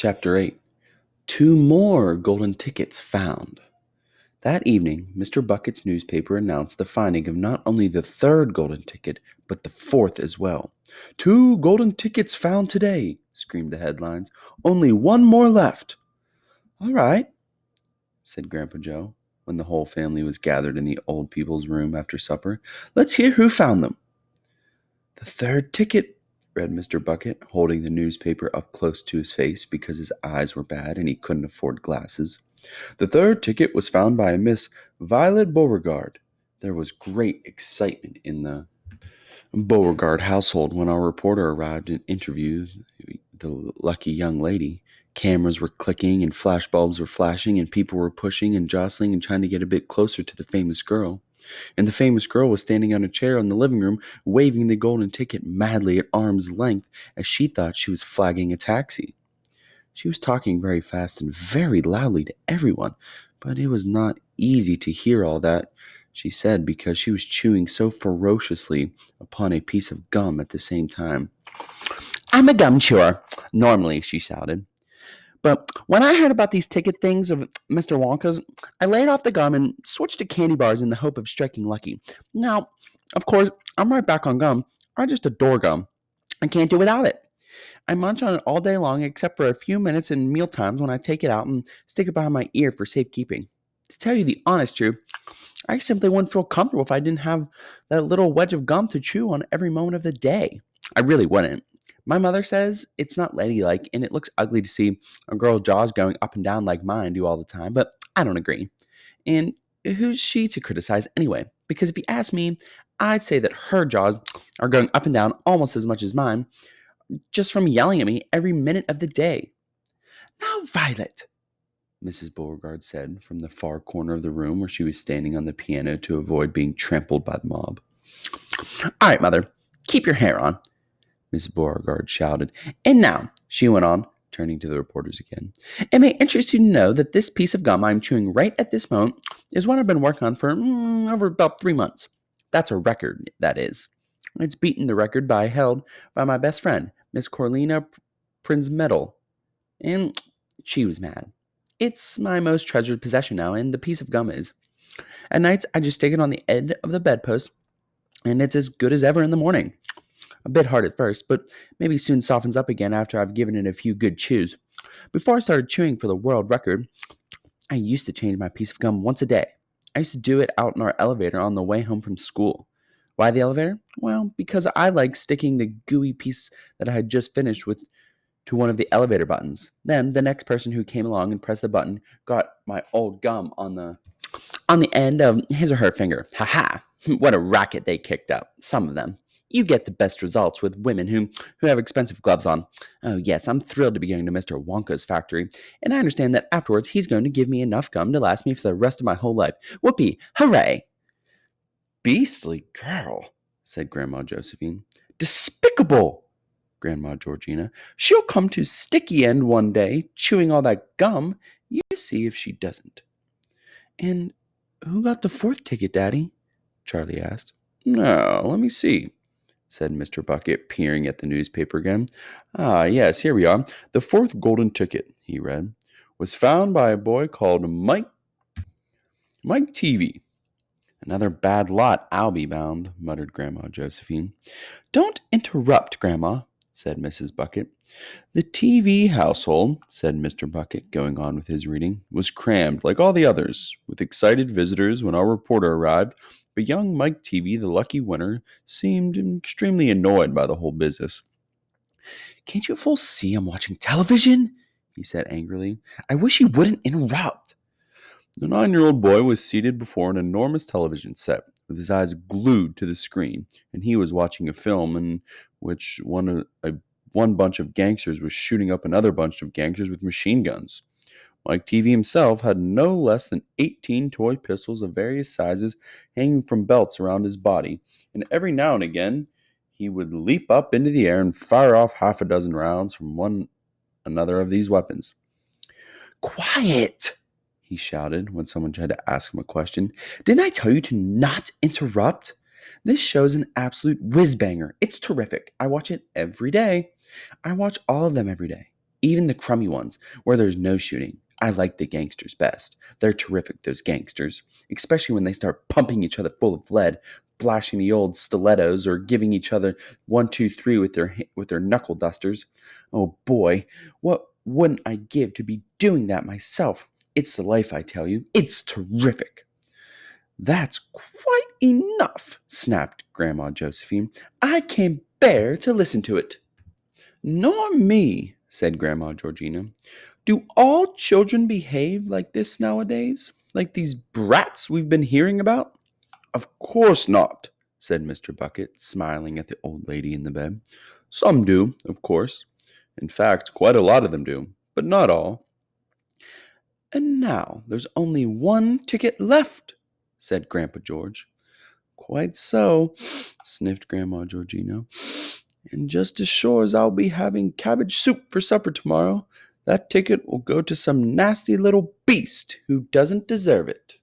Chapter 8. 2 more golden tickets found. That evening, Mr. Bucket's newspaper announced the finding of not only the third golden ticket, but the fourth as well. 2 golden tickets found today, screamed the headlines. Only one more left. All right, said Grandpa Joe, when the whole family was gathered in the old people's room after supper. Let's hear who found them. The third ticket, read Mr. Bucket, holding the newspaper up close to his face because his eyes were bad and he couldn't afford glasses. The third ticket was found by a Miss Violet Beauregard. There was great excitement in the Beauregard household when our reporter arrived and interviewed the lucky young lady. Cameras were clicking and flashbulbs were flashing and people were pushing and jostling and trying to get a bit closer to the famous girl. And the famous girl was standing on a chair in the living room, waving the golden ticket madly at arm's length as she thought she was flagging a taxi. She was talking very fast and very loudly to everyone, but it was not easy to hear all that she said because she was chewing so ferociously upon a piece of gum at the same time. I'm a gum chewer, normally, she shouted. But when I heard about these ticket things of Mr. Wonka's, I laid off the gum and switched to candy bars in the hope of striking lucky. Now, of course, I'm right back on gum. I just adore gum. I can't do without it. I munch on it all day long except for a few minutes in meal times when I take it out and stick it behind my ear for safekeeping. To tell you the honest truth, I simply wouldn't feel comfortable if I didn't have that little wedge of gum to chew on every moment of the day. I really wouldn't. My mother says it's not ladylike and it looks ugly to see a girl's jaws going up and down like mine do all the time, but I don't agree. And who's she to criticize anyway? Because if you ask me, I'd say that her jaws are going up and down almost as much as mine, just from yelling at me every minute of the day. Now, Violet, Mrs. Beauregard said from the far corner of the room where she was standing on the piano to avoid being trampled by the mob. All right, Mother, keep your hair on, Mrs. Beauregard shouted. And now, she went on, turning to the reporters again, it may interest you to know that this piece of gum I'm chewing right at this moment is one I've been working on for over about 3 months. That's a record, that is. It's beaten the record held by my best friend, Miss Corlina Prinzmetal, and she was mad. It's my most treasured possession now, and the piece of gum is. At nights, I just stick it on the edge of the bedpost, and it's as good as ever in the morning. A bit hard at first, but maybe soon softens up again after I've given it a few good chews. Before I started chewing for the world record, I used to change my piece of gum once a day. I used to do it out in our elevator on the way home from school. Why the elevator? Well, because I like sticking the gooey piece that I had just finished with to one of the elevator buttons. Then the next person who came along and pressed the button got my old gum on the end of his or her finger. Ha ha! What a racket they kicked up, some of them. You get the best results with women who have expensive gloves on. Oh, yes, I'm thrilled to be going to Mr. Wonka's factory, and I understand that afterwards he's going to give me enough gum to last me for the rest of my whole life. Whoopee! Hooray! Beastly girl, said Grandma Josephine. Despicable, Grandma Georgina. She'll come to sticky end one day, chewing all that gum. You see if she doesn't. And who got the fourth ticket, Daddy? Charlie asked. No, let me see, said Mr. Bucket, peering at the newspaper again. Ah, yes, here we are. The fourth golden ticket, he read, was found by a boy called Mike TV. Another bad lot, I'll be bound, muttered Grandma Josephine. Don't interrupt, Grandma, said Mrs. Bucket. The TV household, said Mr. Bucket, going on with his reading, was crammed, like all the others, with excited visitors when our reporter arrived, but young Mike TV, the lucky winner, seemed extremely annoyed by the whole business. Can't you fools see I'm watching television? He said angrily. I wish he wouldn't interrupt. The 9-year-old boy was seated before an enormous television set, with his eyes glued to the screen, and he was watching a film in which one bunch of gangsters was shooting up another bunch of gangsters with machine guns. Mike TV himself had no less than 18 toy pistols of various sizes hanging from belts around his body, and every now and again he would leap up into the air and fire off half a dozen rounds from another of these weapons. Quiet! He shouted when someone tried to ask him a question. Didn't I tell you to not interrupt? This show's an absolute whiz-banger. It's terrific. I watch it every day. I watch all of them every day. even the crummy ones where there's no shooting. I like the gangsters best. They're terrific, those gangsters, especially when they start pumping each other full of lead, flashing the old stilettos, or giving each other 1, 2, 3 with their knuckle dusters. Oh boy, what wouldn't I give to be doing that myself? It's the life, I tell you. It's terrific. That's quite enough, snapped Grandma Josephine. I can't bear to listen to it. Nor me, said Grandma Georgina. Do all children behave like this nowadays? Like these brats we've been hearing about? Of course not, said Mr. Bucket, smiling at the old lady in the bed. Some do, of course. In fact, quite a lot of them do, but not all. And now there's only one ticket left, said Grandpa George. Quite so, sniffed Grandma Georgina. And just as sure as I'll be having cabbage soup for supper tomorrow, that ticket will go to some nasty little beast who doesn't deserve it.